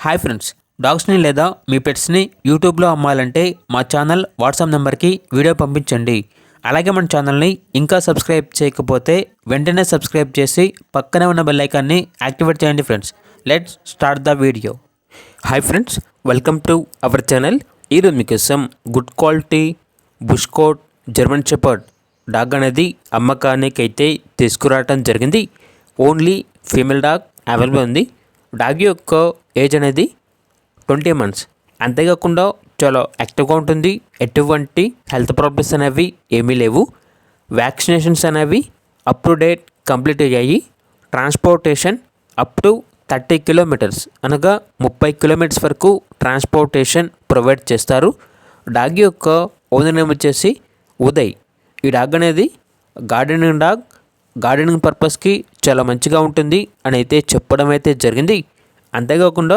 Hi friends, డాగ్స్ని లేదా మీ పెట్స్ని యూట్యూబ్లో అమ్మాలంటే మా ఛానల్ వాట్సాప్ నెంబర్కి వీడియో పంపించండి. అలాగే మన ఛానల్ని ఇంకా సబ్స్క్రైబ్ చేయకపోతే వెంటనే సబ్స్క్రైబ్ చేసి పక్కనే ఉన్న బెల్ ఐకాన్ని యాక్టివేట్ చేయండి friends. Let's start the video. Hi friends, welcome to our channel. ఈరోజు మీకోసం good quality bush coat German shepherd dog అనేది అమ్మకానికి అయితే తీసుకురావటం జరిగింది. ఓన్లీ ఫీమేల్ డాగ్ అవైలబుల్ ఉంది. డాగ్ యొక్క ఏజ్ అనేది 20 months. అంతేకాకుండా చాలా యాక్టివ్గా ఉంటుంది. ఎటువంటి హెల్త్ ప్రాబ్లమ్స్ అనేవి ఏమీ లేవు. వ్యాక్సినేషన్స్ అనేవి అప్ టు డేట్ కంప్లీట్ అయ్యాయి. ట్రాన్స్పోర్టేషన్ అప్ టు 30 kilometers అనగా 30 kilometers వరకు ట్రాన్స్పోర్టేషన్ ప్రొవైడ్ చేస్తారు. డాగ్ యొక్క ఓనర్ నేమ్ వచ్చేసి ఉదయ్. ఈ డాగ్ అనేది గార్డెనింగ్ పర్పస్కి చాలా మంచిగా ఉంటుంది అని అయితే చెప్పడం అయితే జరిగింది. అంతేకాకుండా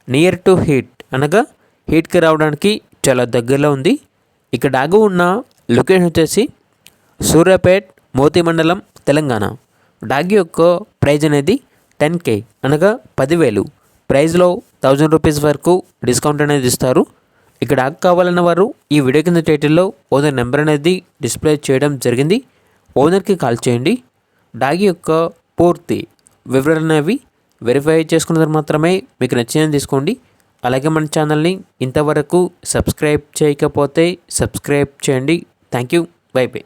నియర్ టు హీట్ అనగా హీట్కి రావడానికి చాలా దగ్గరలో ఉంది. ఇక డాగ్ ఉన్న లొకేషన్ వచ్చేసి సూర్యాపేట్, మోతి మండలం, తెలంగాణ. డాగ్ యొక్క ప్రైజ్ అనేది 10K అనగా 10,000. ప్రైజ్లో 1000 రూపీస్ వరకు డిస్కౌంట్ అనేది ఇస్తారు. ఇక డాగ్ కావాలన్న వారు ఈ వీడియో కింద టైటిల్లో ఓనర్ నెంబర్ అనేది డిస్ప్లే చేయడం జరిగింది. ఓనర్కి కాల్ చేయండి. డాగ్ యొక్క పూర్తి వివరాలు అనేవి వెరిఫై చేసుకున్న తర్వాత మాత్రమే మీకు నచ్చిందని తీసుకోండి. అలాగే మన ఛానల్ని ఇంతవరకు సబ్స్క్రైబ్ చేయకపోతే సబ్స్క్రైబ్ చేయండి. Thank you. By by.